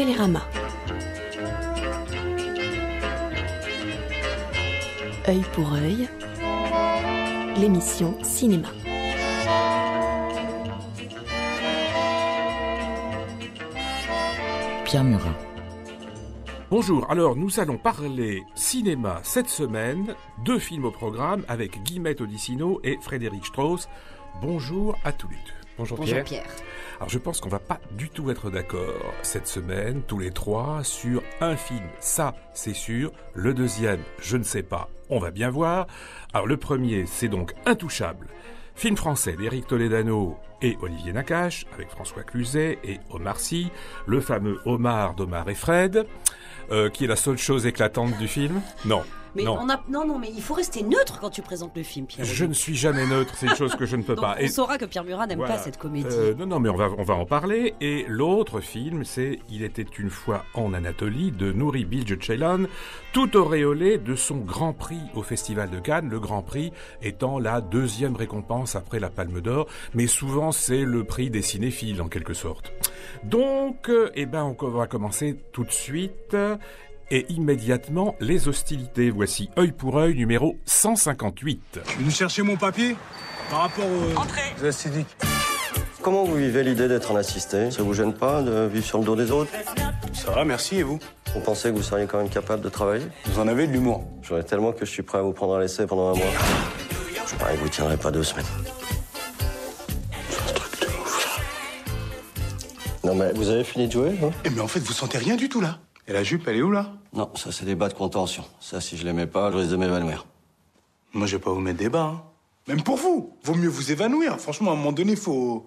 Télérama. Œil pour œil, l'émission cinéma. Pierre Murin. Bonjour, alors nous allons parler cinéma cette semaine, 2 films au programme avec Guillemette Odissino et Frédéric Strauss. Bonjour à tous les deux. Bonjour Pierre. Alors je pense qu'on va pas du tout être d'accord cette semaine, tous les 3, sur un film, ça c'est sûr. Le deuxième, je ne sais pas, on va bien voir. Alors le premier, c'est donc Intouchable, film français d'Éric Toledano et Olivier Nakache, avec François Cluzet et Omar Sy, le fameux Omar d'Omar et Fred, qui est la seule chose éclatante du film. Non. Mais non. Non, mais il faut rester neutre quand tu présentes le film, Pierre. Je ne suis jamais neutre, c'est une chose que je ne peux donc pas. On saura que Pierre Murin n'aime pas cette comédie. Non, mais on va en parler. Et l'autre film, c'est Il était une fois en Anatolie de Nouri Bilge Ceylan, tout auréolé de son Grand Prix au Festival de Cannes. Le Grand Prix étant la 2e récompense après la Palme d'Or, mais souvent c'est le prix des cinéphiles en quelque sorte. Donc, on va commencer tout de suite. Et immédiatement, les hostilités. Voici Œil pour œil, numéro 158. Je suis venu chercher mon papier par rapport aux acidiques. Comment vous vivez l'idée d'être un assisté? Ça vous gêne pas de vivre sur le dos des autres? Ça va, merci, et vous? Vous pensez que vous seriez quand même capable de travailler? Vous en avez de l'humour. J'en ai tellement que je suis prêt à vous prendre à l'essai pendant un mois. Je parie que vous tiendrez pas 2 semaines. C'est un truc de ouf. Non mais vous avez fini de jouer, hein? Mais en fait, vous sentez rien du tout, là. Et la jupe, elle est où, là? Non, ça c'est des bas de contention. Ça, si je l'aimais pas, je risque de m'évanouir. Moi, je vais pas vous mettre des bas, hein. Même pour vous. Vaut mieux vous évanouir. Franchement, à un moment donné, faut...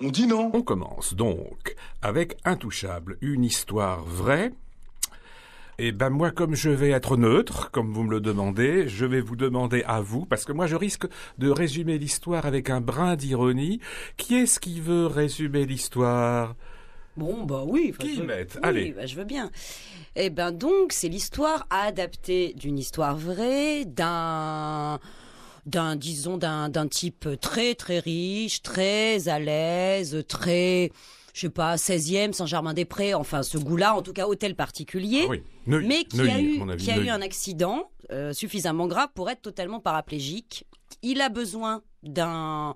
On dit non. On commence donc avec Intouchable, une histoire vraie. Moi, comme je vais être neutre, comme vous me le demandez, je vais vous demander à vous, parce que moi, je risque de résumer l'histoire avec un brin d'ironie. Qui est-ce qui veut résumer l'histoire ? Bon, oui. Guillemette, oui, allez. Je veux bien. Donc, c'est l'histoire adaptée d'une histoire vraie, d'un type très, très riche, très à l'aise, très, 16e, Saint-Germain-des-Prés, enfin, ce goût-là, en tout cas, hôtel particulier. Ah oui. Mais qui a eu un accident suffisamment grave pour être totalement paraplégique. Il a besoin d'un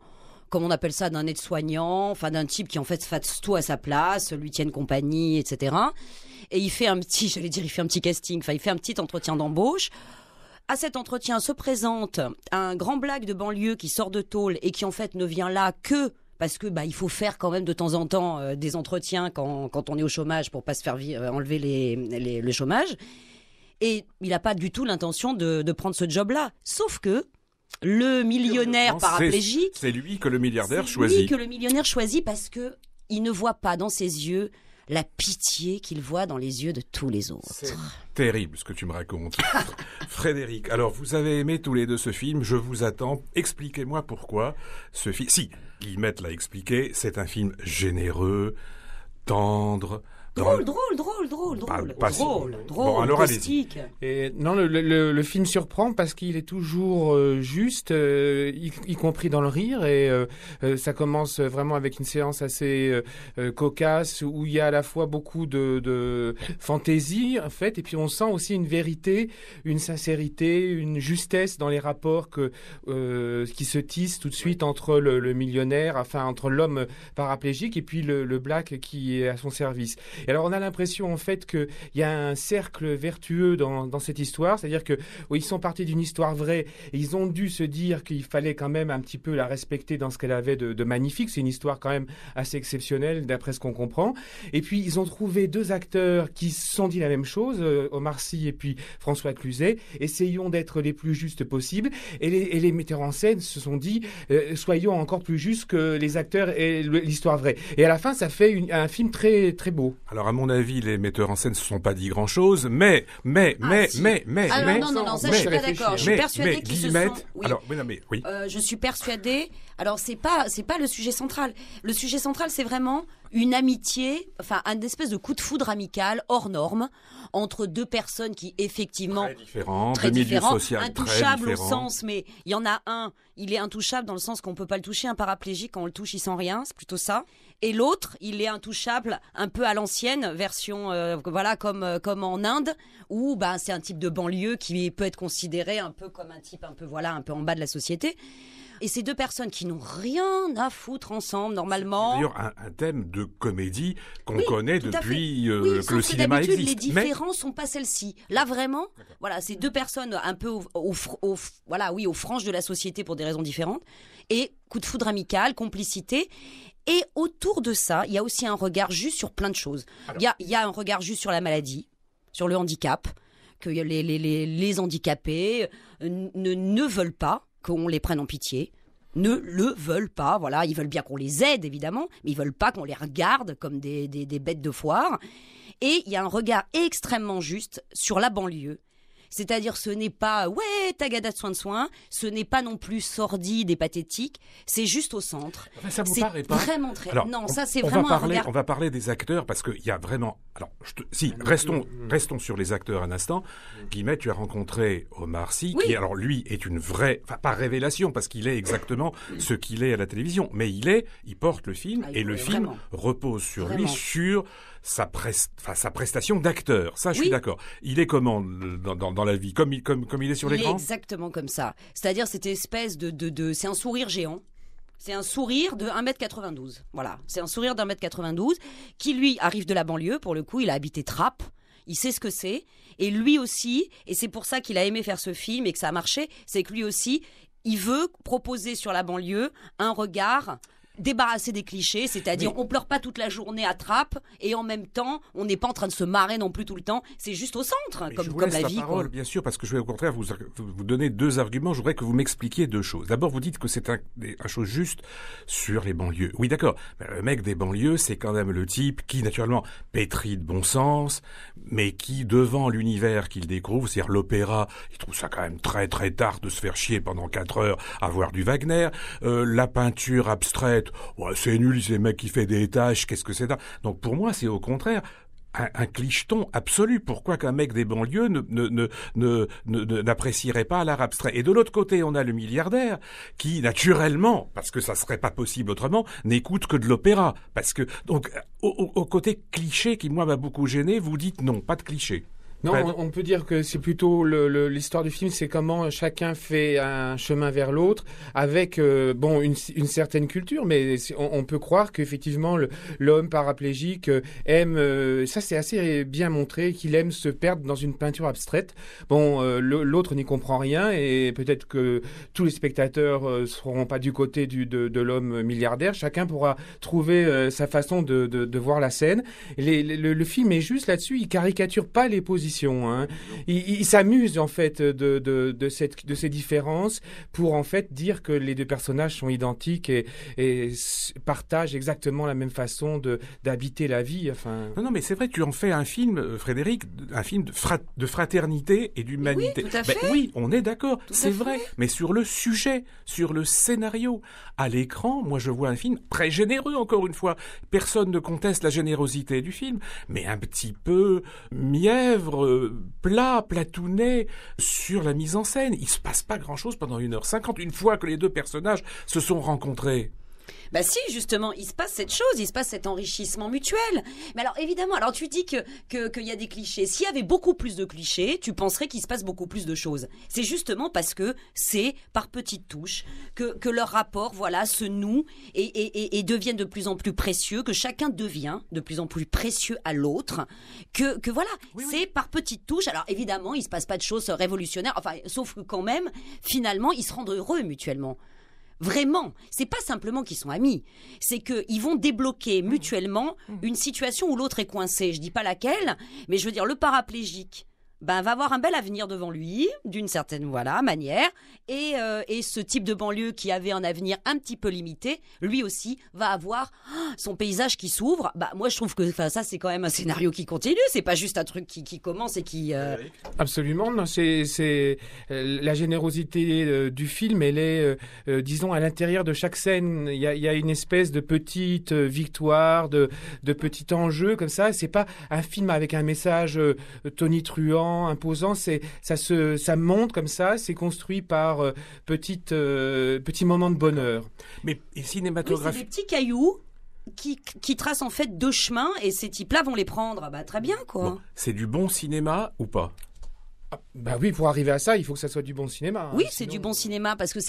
aide-soignant, enfin d'un type qui en fait fasse tout à sa place, lui tienne compagnie, etc. Et il fait un petit casting, il fait un petit entretien d'embauche. À cet entretien se présente un grand blague de banlieue qui sort de tôle et qui en fait ne vient là que parce que il faut faire quand même de temps en temps des entretiens quand on est au chômage pour pas se faire enlever le chômage. Et il n'a pas du tout l'intention de prendre ce job-là. Sauf que le millionnaire paraplégique... C'est lui que le milliardaire choisit. C'est lui que le millionnaire choisit parce que il ne voit pas dans ses yeux la pitié qu'il voit dans les yeux de tous les autres. C'est terrible ce que tu me racontes. Frédéric, alors vous avez aimé tous les deux ce film, je vous attends. Expliquez-moi pourquoi ce film... Si, Guillemette l'a expliqué, c'est un film généreux, tendre... Drôle, bon, alors caustique. Et non, le film surprend parce qu'il est toujours juste, y compris dans le rire. Et ça commence vraiment avec une séance assez cocasse où il y a à la fois beaucoup de fantaisie, en fait, et puis on sent aussi une vérité, une sincérité, une justesse dans les rapports qui se tissent tout de suite entre le millionnaire, entre l'homme paraplégique et puis le black qui est à son service. Et alors, on a l'impression, en fait, qu'il y a un cercle vertueux dans cette histoire. C'est-à-dire que, ils sont partis d'une histoire vraie et ils ont dû se dire qu'il fallait quand même un petit peu la respecter dans ce qu'elle avait de magnifique. C'est une histoire quand même assez exceptionnelle, d'après ce qu'on comprend. Et puis, ils ont trouvé 2 acteurs qui se sont dit la même chose, Omar Sy et puis François Cluzet. Essayons d'être les plus justes possibles. Et les metteurs en scène se sont dit, soyons encore plus justes que les acteurs et l'histoire vraie. Et à la fin, ça fait un film très, très beau. Alors, à mon avis, les metteurs en scène ne se sont pas dit grand-chose, mais... non, ça, je suis pas d'accord. Je suis persuadée qu'ils se sont... Oui. Alors, oui. Je suis persuadée... Alors, c'est pas le sujet central. Le sujet central, c'est vraiment une amitié, enfin un espèce de coup de foudre amical hors norme entre deux personnes qui effectivement très différents, très de milieux différents, sociaux très intouchables au différents. sens, mais il y en a un, il est intouchable dans le sens qu'on peut pas le toucher, un paraplégique quand on le touche il sent rien, c'est plutôt ça. Et l'autre, il est intouchable un peu à l'ancienne version, voilà comme en Inde, où bah c'est un type de banlieue qui peut être considéré un peu comme un type un peu voilà un peu en bas de la société. Et ces deux personnes qui n'ont rien à foutre ensemble, normalement. D'ailleurs, un thème de comédie qu'on Oui, connaît tout à fait. depuis Oui, que le sauf cinéma d'habitude, existe. les différences sont pas celles-ci. Là, vraiment, voilà, c'est deux personnes un peu aux franges de la société pour des raisons différentes. Et coup de foudre amical, complicité. Et autour de ça, il y a aussi un regard juste sur plein de choses. Il y a un regard juste sur la maladie, sur le handicap, que les handicapés ne veulent pas qu'on les prenne en pitié, ne le veulent pas, voilà, ils veulent bien qu'on les aide évidemment, mais ils veulent pas qu'on les regarde comme des bêtes de foire. Et il y a un regard extrêmement juste sur la banlieue. C'est-à-dire, ce n'est pas ouais, tagada de soin, ce n'est pas non plus sordide et pathétique, c'est juste au centre. Enfin, ça vous c'est paraît pas vraiment très. Alors, non, ça c'est on vraiment un regard. On va parler des acteurs parce qu'il y a vraiment. Alors, restons sur les acteurs un instant. Guillemette, tu as rencontré Omar Sy, Oui. qui, alors lui, est une vraie, enfin pas révélation parce qu'il est exactement ce qu'il est à la télévision, mais il porte le film et le film vraiment. repose sur Vraiment. lui, sur sa prestation d'acteur. Ça, je suis Oui. d'accord. Il est comment dans la vie, comme il est sur Il est l'écran. exactement comme ça. C'est-à-dire cette espèce de c'est un sourire géant. C'est un sourire de 1m92. Voilà, c'est un sourire d'1m92 qui lui arrive de la banlieue pour le coup, il a habité Trappes. Il sait ce que c'est et lui aussi, et c'est pour ça qu'il a aimé faire ce film et que ça a marché, c'est que lui aussi, il veut proposer sur la banlieue un regard débarrassé des clichés, c'est-à-dire on pleure pas toute la journée à Trappes et en même temps on n'est pas en train de se marrer non plus tout le temps, c'est juste au centre Mais comme je vous comme laisse la vie. parole, Quoi. bien sûr, parce que je vais au contraire vous donner deux arguments. Je voudrais que vous m'expliquiez deux choses. D'abord, vous dites que c'est un chose juste sur les banlieues. Oui, d'accord. Mais le mec des banlieues, c'est quand même le type qui, naturellement, pétrit de bon sens, mais qui, devant l'univers qu'il découvre, c'est-à-dire l'opéra, il trouve ça quand même très très tard de se faire chier pendant 4 heures à voir du Wagner. La peinture abstraite, ouais, c'est nul, c'est le mec qui fait des tâches, qu'est-ce que c'est ça. Donc pour moi, c'est au contraire un clicheton absolu. Pourquoi qu'un mec des banlieues n'apprécierait pas l'art abstrait? Et de l'autre côté, on a le milliardaire qui, naturellement, parce que ça serait pas possible autrement, n'écoute que de l'opéra. Parce que, donc, au côté cliché qui, moi, m'a beaucoup gêné, vous dites non, pas de cliché. Non, on peut dire que c'est plutôt l'histoire du film, c'est comment chacun fait un chemin vers l'autre avec une certaine culture, mais on peut croire qu'effectivement l'homme paraplégique aime, ça c'est assez bien montré, qu'il aime se perdre dans une peinture abstraite. Bon, l'autre n'y comprend rien et peut-être que tous les spectateurs seront pas du côté de l'homme milliardaire. Chacun pourra trouver sa façon de voir la scène. Le film est juste là-dessus, il caricature pas les positions. Hein. Il s'amuse en fait de ces différences pour en fait dire que les deux personnages sont identiques et partagent exactement la même façon d'habiter la vie. Enfin. Non, mais c'est vrai, tu en fais un film, Frédéric, un film de fraternité et d'humanité. Oui, tout à fait. Oui, on est d'accord, c'est à vrai. fait. Mais sur le sujet, sur le scénario, à l'écran, moi je vois un film très généreux, encore une fois. Personne ne conteste la générosité du film, mais un petit peu mièvre, platounet sur la mise en scène. Il se passe pas grand-chose pendant 1h50, une fois que les deux personnages se sont rencontrés. Bah si, justement, il se passe cette chose, il se passe cet enrichissement mutuel. Mais alors évidemment, alors tu dis qu'il y a des clichés. S'il y avait beaucoup plus de clichés, tu penserais qu'il se passe beaucoup plus de choses. C'est justement parce que c'est par petites touches que leur rapport, voilà, se noue et deviennent de plus en plus précieux, que chacun devient de plus en plus précieux à l'autre, que voilà, c'est par petites touches. Alors évidemment, il se passe pas de choses révolutionnaires, enfin, sauf que quand même, finalement, ils se rendent heureux mutuellement. Vraiment, c'est pas simplement qu'ils sont amis, c'est qu'ils vont débloquer mutuellement une situation où l'autre est coincé. Je dis pas laquelle, mais je veux dire le paraplégique va avoir un bel avenir devant lui, d'une certaine manière, et ce type de banlieue qui avait un avenir un petit peu limité, lui aussi va avoir son paysage qui s'ouvre. Moi je trouve que ça c'est quand même un scénario qui continue, c'est pas juste un truc qui commence et qui... Absolument, non, c'est la générosité du film, elle est, disons, à l'intérieur de chaque scène, il y a une espèce de petite victoire, de petit enjeu comme ça. C'est pas un film avec un message tonitruant, imposant, ça monte comme ça, c'est construit par petits moments de bonheur. Mais Oui, cinématographique. c'est des petits cailloux qui tracent en fait 2 chemins et ces types-là vont les prendre. Très bien, quoi. Bon, c'est du bon cinéma ou pas? Oui, pour arriver à ça, il faut que ça soit du bon cinéma. Oui, c'est du bon cinéma parce que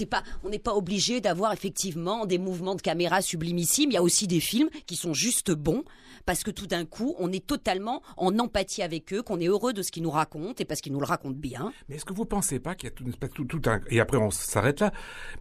on n'est pas obligé d'avoir effectivement des mouvements de caméra sublimissimes. Il y a aussi des films qui sont juste bons parce que tout d'un coup, on est totalement en empathie avec eux, qu'on est heureux de ce qu'ils nous racontent et parce qu'ils nous le racontent bien. Mais est-ce que vous pensez pas qu'il y a tout un... Et après, on s'arrête là.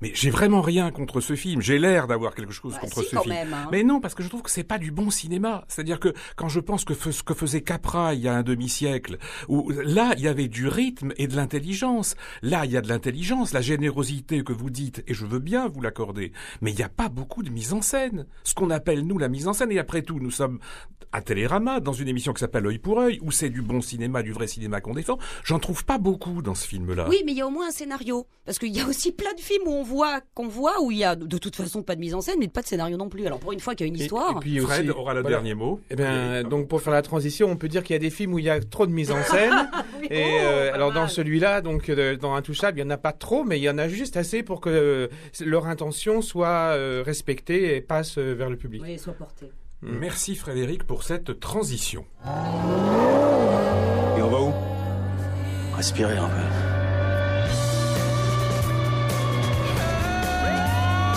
Mais j'ai vraiment rien contre ce film. J'ai l'air d'avoir quelque chose contre ce film. Même, hein. Mais non, parce que je trouve que c'est pas du bon cinéma. C'est-à-dire que quand je pense ce que faisait Capra il y a un demi-siècle, où là, il y avait du rythme et de l'intelligence. Là, il y a de l'intelligence, la générosité que vous dites, et je veux bien vous l'accorder. Mais il n'y a pas beaucoup de mise en scène. Ce qu'on appelle, nous, la mise en scène. Et après tout, nous sommes à Télérama, dans une émission qui s'appelle Œil pour œil, où c'est du bon cinéma, du vrai cinéma qu'on défend. J'en trouve pas beaucoup dans ce film-là. Oui, mais il y a au moins un scénario. Parce qu'il y a aussi plein de films qu'on voit où il y a de toute façon pas de mise en scène, mais pas de scénario non plus. Alors pour une fois qu'il y a une histoire... Et puis Fred aussi, aura le dernier mot. Donc pour faire la transition, on peut dire qu'il y a des films où il y a trop de mise en scène. Oui. Et alors dans celui-là, donc dans Intouchable, il n'y en a pas trop, mais il y en a juste assez pour que leur intention soit respectée et passe vers le public. Oui, soit porté. Merci Frédéric pour cette transition. Et on va où? Respirez un peu.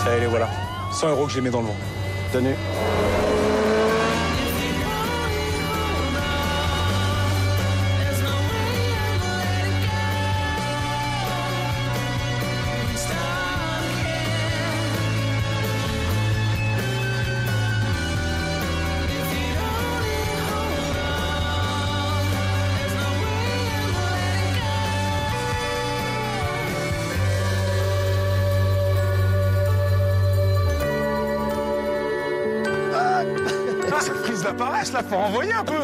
Ça y est, les voilà. 100 € que je les mets dans le vent. Tenue. Cette prise d'apparence, là, faut renvoyer un peu.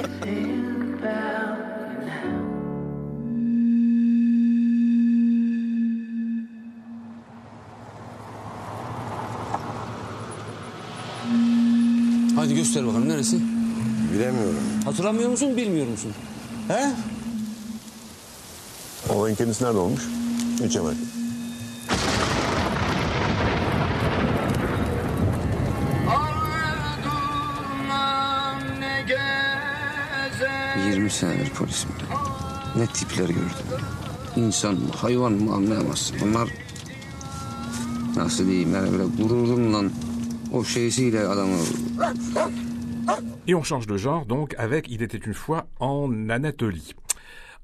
Hadi göster bakalım neresi? Bilemiyorum. Hatırlamıyor musun, bilmiyor musun? He? Olayın kendisi nerede olmuş? Üç Emel. ...20 senedir polisim. Ne tipler gördüm. İnsan mı, hayvan mı anlayamazsın. Bunlar... ...nasıl diyeyim yani böyle gururumla... ...o şeysiyle adamı... Et on change de genre, donc, avec Il était une fois en Anatolie.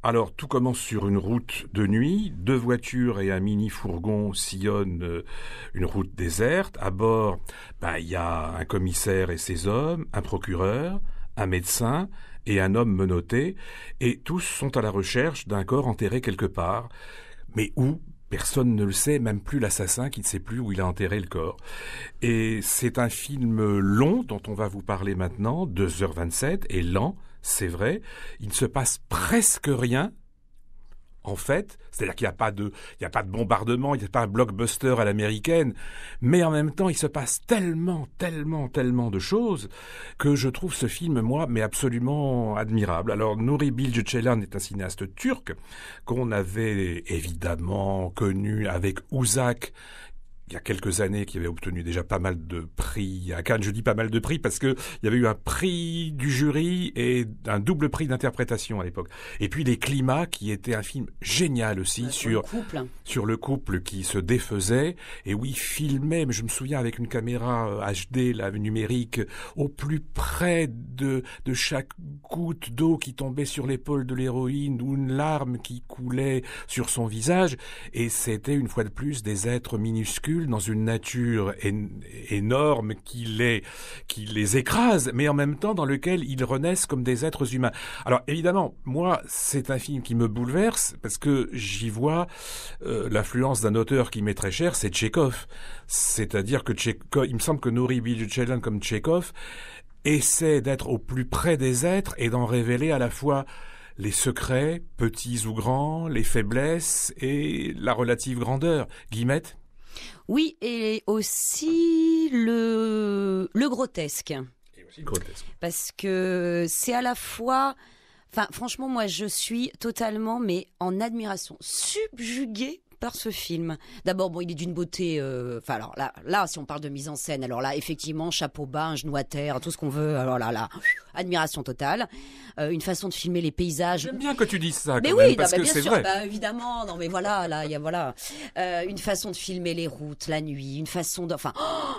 Alors, tout commence sur une route de nuit. 2 voitures et un mini-fourgon sillonnent une route déserte. À bord, il y a un commissaire et ses hommes, un procureur, un médecin et un homme menotté. Et tous sont à la recherche d'un corps enterré quelque part. Mais où ? Personne ne le sait, même plus l'assassin qui ne sait plus où il a enterré le corps. Et c'est un film long dont on va vous parler maintenant, 2h27, et lent, c'est vrai. Il ne se passe presque rien, en fait. C'est-à-dire qu'il n'y a pas de bombardement, il n'y a pas un blockbuster à l'américaine. Mais en même temps, il se passe tellement de choses que je trouve ce film, moi, mais absolument admirable. Alors, Nuri Bilge Ceylan est un cinéaste turc qu'on avait évidemment connu avec Uzak, il y a quelques années, qui avait obtenu déjà pas mal de prix à Cannes. Je dis pas mal de prix parce que il y avait eu un prix du jury et un double prix d'interprétation à l'époque. Et puis Les Climats, qui était un film génial aussi sur le couple qui se défaisait et où il filmait, mais je me souviens avec une caméra HD, la numérique, au plus près de chaque goutte d'eau qui tombait sur l'épaule de l'héroïne ou une larme qui coulait sur son visage. Et c'était une fois de plus des êtres minuscules basculent dans une nature énorme qui les écrase, mais en même temps dans lequel ils renaissent comme des êtres humains. Alors évidemment, moi, c'est un film qui me bouleverse parce que j'y vois l'influence d'un auteur qui m'est très cher, c'est Tchekhov. C'est-à-dire que il me semble que Nouri Bilge Ceylan comme Tchekhov essaie d'être au plus près des êtres et d'en révéler à la fois les secrets, petits ou grands, les faiblesses et la relative grandeur. Guillemette ? Oui, et aussi le grotesque. Et aussi le grotesque. Parce que c'est à la fois... Enfin, franchement, moi, je suis totalement, mais en admiration, subjuguée par ce film. D'abord, bon, il est d'une beauté... Enfin, alors là, si on parle de mise en scène, alors là, effectivement, chapeau bas, un genou à terre, tout ce qu'on veut. Alors là, admiration totale. Une façon de filmer les paysages. J'aime bien que tu dises ça, mais quand oui, même, parce non, que bien c'est sûr, vrai. bah, évidemment. Non, mais voilà, là, il y a voilà une façon de filmer les routes la nuit, une façon de, enfin,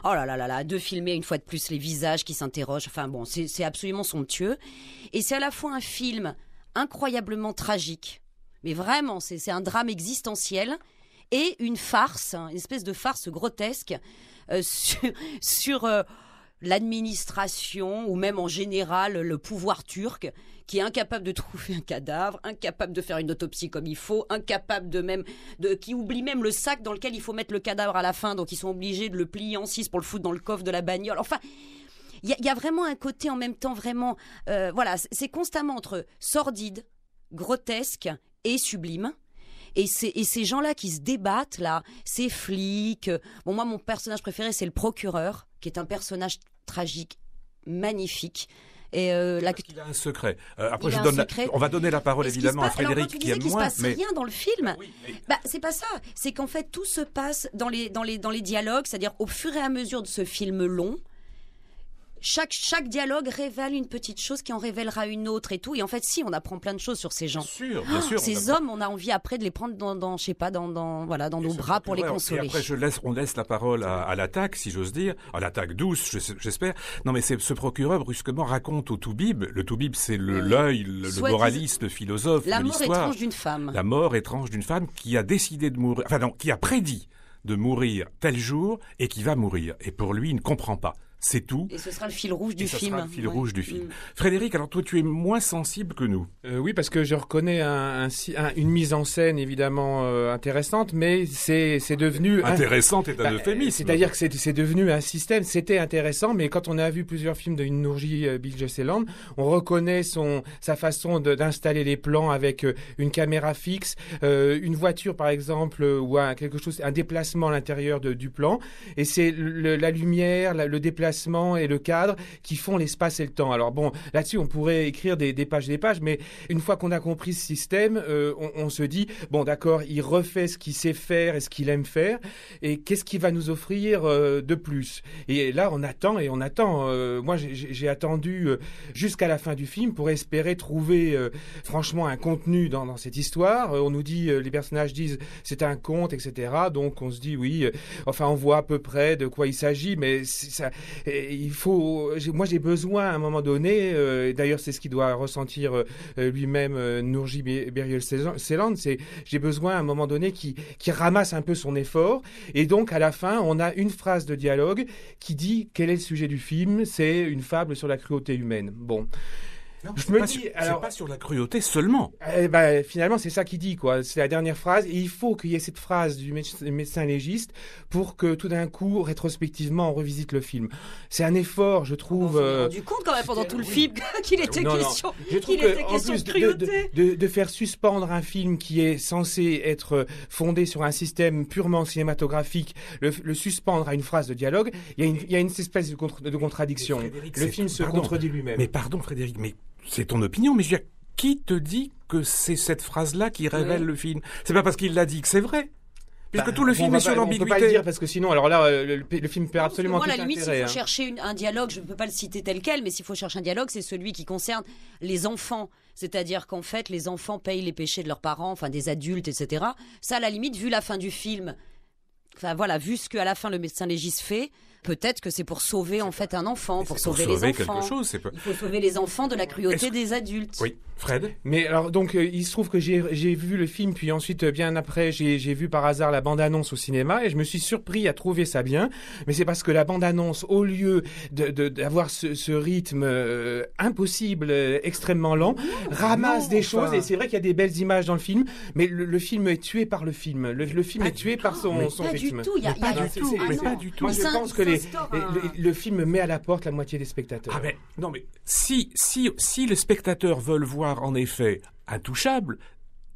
oh là, de filmer une fois de plus les visages qui s'interrogent. Enfin bon, c'est absolument somptueux. Et c'est à la fois un film incroyablement tragique, mais vraiment, c'est un drame existentiel. Et une farce, une espèce de farce grotesque sur l'administration ou même en général le pouvoir turc qui est incapable de trouver un cadavre, incapable de faire une autopsie comme il faut, incapable qui oublie même le sac dans lequel il faut mettre le cadavre à la fin, donc ils sont obligés de le plier en 6 pour le foutre dans le coffre de la bagnole. Enfin, il y a vraiment un côté en même temps vraiment... voilà, c'est constamment entre sordide, grotesque et sublime. Et ces gens-là qui se débattent, là, ces flics... Bon, moi, mon personnage préféré, c'est le procureur, qui est un personnage tragique, magnifique. Et parce qu'il a un secret. Après, secret. On va donner la parole évidemment à Frédéric qui aime moins. Il se passe rien dans le film. C'est pas ça. C'est qu'en fait, tout se passe dans les dialogues, c'est-à-dire au fur et à mesure de ce film long. Chaque dialogue révèle une petite chose qui en révélera une autre et tout. Et en fait, si, on apprend plein de choses sur ces gens. Bien sûr. Ces hommes, on a envie après de les prendre dans je sais pas, dans nos bras pour les consoler. Et après, on laisse la parole à l'attaque, si j'ose dire. À l'attaque douce, j'espère. Non, mais ce procureur, brusquement, raconte au Toubib. Le Toubib, c'est l'œil, le moraliste, le philosophe de l'histoire. La mort étrange d'une femme. La mort étrange d'une femme qui a décidé de mourir, enfin non, qui a prédit de mourir tel jour et qui va mourir. Et pour lui, il ne comprend pas. C'est tout. Et ce sera le fil rouge du film. Sera le fil rouge du film. Frédéric, alors toi, tu es moins sensible que nous. Oui, parce que je reconnais une mise en scène évidemment intéressante, mais c'est devenu... Intéressante est un euphémisme. C'est-à-dire que c'est devenu un système. C'était intéressant, mais quand on a vu plusieurs films de Nouri Bilge Ceylan, on reconnaît sa façon d'installer les plans avec une caméra fixe, une voiture par exemple, ou un déplacement à l'intérieur du plan. Et c'est la lumière, le déplacement et le cadre qui font l'espace et le temps. Alors bon, là-dessus, on pourrait écrire des pages et des pages, mais une fois qu'on a compris ce système, on se dit, bon d'accord, il refait ce qu'il sait faire et ce qu'il aime faire, et qu'est-ce qu'il va nous offrir de plus? Et là, on attend et on attend. Moi, j'ai attendu jusqu'à la fin du film pour espérer trouver franchement un contenu dans cette histoire. On nous dit, les personnages disent, c'est un conte, etc. Donc on se dit, oui, enfin on voit à peu près de quoi il s'agit, mais ça... moi j'ai besoin à un moment donné, d'ailleurs c'est ce qu'il doit ressentir lui-même Nouri Bilge Ceylan, j'ai besoin à un moment donné qui ramasse un peu son effort, et donc à la fin on a une phrase de dialogue qui dit quel est le sujet du film, c'est une fable sur la cruauté humaine. Bon. Non, c'est pas sur la cruauté seulement. Finalement, c'est ça qu'il dit, quoi. C'est la dernière phrase. Et il faut qu'il y ait cette phrase du médecin légiste pour que tout d'un coup, rétrospectivement, on revisite le film. C'est un effort, je trouve. On s'est rendu compte quand même pendant tout le film qu'il était question de cruauté. De faire suspendre un film qui est censé être fondé sur un système purement cinématographique, le suspendre à une phrase de dialogue, il y a une espèce de contradiction. Le film se contredit lui-même. Mais pardon, Frédéric, mais c'est ton opinion, mais je veux dire, qui te dit que c'est cette phrase-là qui révèle le film? C'est pas parce qu'il l'a dit que c'est vrai. Puisque tout le film est sur l'ambiguïté. On peut pas le dire parce que sinon, alors là, le film perd absolument tout intérêt. Moi, à la limite, s'il faut chercher un dialogue, je ne peux pas le citer tel quel, mais s'il faut chercher un dialogue, c'est celui qui concerne les enfants. C'est-à-dire qu'en fait, les enfants payent les péchés de leurs parents, enfin des adultes, etc. Ça, à la limite, vu la fin du film, enfin voilà, vu ce qu'à la fin le médecin légiste fait, peut-être que c'est pour sauver en fait un enfant, pour sauver les enfants. Quelque chose, Il faut sauver les enfants de la cruauté des adultes. Oui. Fred? Mais alors donc il se trouve que j'ai vu le film, puis ensuite bien après j'ai vu par hasard la bande-annonce au cinéma et je me suis surpris à trouver ça bien. Mais c'est parce que la bande-annonce, au lieu d'avoir ce rythme impossible, extrêmement lent, ramasse des choses. Et c'est vrai qu'il y a des belles images dans le film, mais le film est tué par le film. Le film est tué par son rythme. Pas du tout. Moi je pense que le film met à la porte la moitié des spectateurs. Ah mais non mais si les spectateurs veulent voir en effet Intouchable,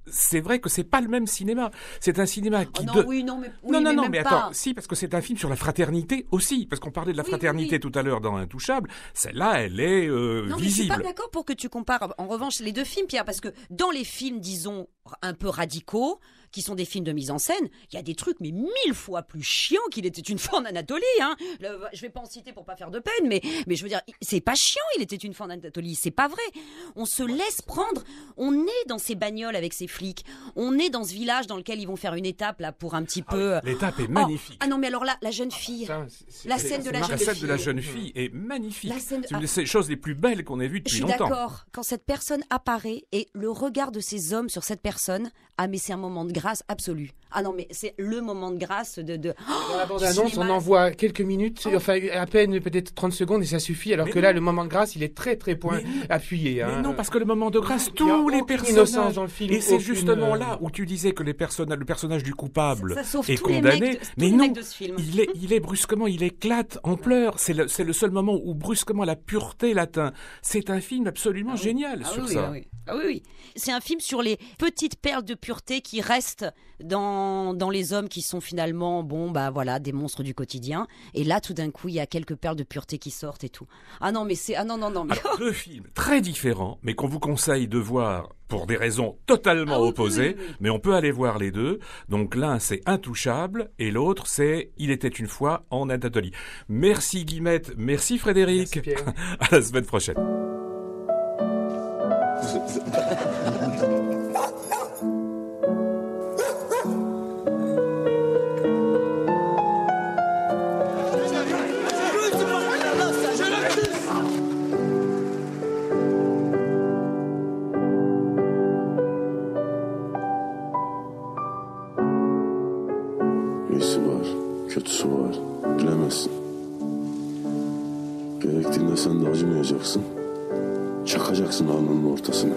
c'est vrai que c'est pas le même cinéma. C'est un cinéma qui mais attends, si, parce que c'est un film sur la fraternité aussi, parce qu'on parlait de la fraternité tout à l'heure dans Intouchable. Celle-là, elle est visible. Mais je suis pas d'accord pour que tu compares. En revanche, les deux films, Pierre, parce que dans les films, disons un peu radicaux, qui sont des films de mise en scène, il y a des trucs mais 1000 fois plus chiants qu'il était une fois en Anatolie. Hein. Je vais pas en citer pour pas faire de peine, mais je veux dire, c'est pas chiant, il était une fois en Anatolie, c'est pas vrai. On se laisse prendre, on est dans ces bagnoles avec ces flics, on est dans ce village dans lequel ils vont faire une étape là pour un petit peu... L'étape est magnifique. Ah non, mais alors là, la jeune fille, la scène de la jeune fille est magnifique. C'est une des choses les plus belles qu'on ait vues depuis longtemps. Je suis d'accord, quand cette personne apparaît et le regard de ces hommes sur cette personne, ah mais c'est un moment de grâce absolue. Ah non mais c'est le moment de grâce de... Dans la bande-annonce, on en voit quelques minutes, enfin à peine peut-être 30 secondes et ça suffit, alors que là le moment de grâce il est très appuyé. Mais non, parce que le moment de grâce, tous les personnages dans le film, et c'est justement là où tu disais que le personnage du coupable est condamné, mais non, il est brusquement, il éclate en pleurs. C'est le seul moment où brusquement la pureté l'atteint. C'est un film absolument génial sur ça. Ah oui. C'est un film sur les petites perles de pureté qui restent dans les hommes qui sont finalement, des monstres du quotidien. Et là, tout d'un coup, il y a quelques perles de pureté qui sortent et tout. Ah non, mais c'est... Ah non. Mais... Alors, deux films très différents, mais qu'on vous conseille de voir pour des raisons totalement opposées. Oui. Mais on peut aller voir les deux. Donc l'un, c'est Intouchable, et l'autre, c'est Il était une fois en Anatolie. Merci Guillemette, merci Frédéric. Merci Pierre. À la semaine prochaine. İyisi var, kötüsü var. Bilemezsin. Gerektiğinde sen de acımayacaksın. Çakacaksın alnının ortasına.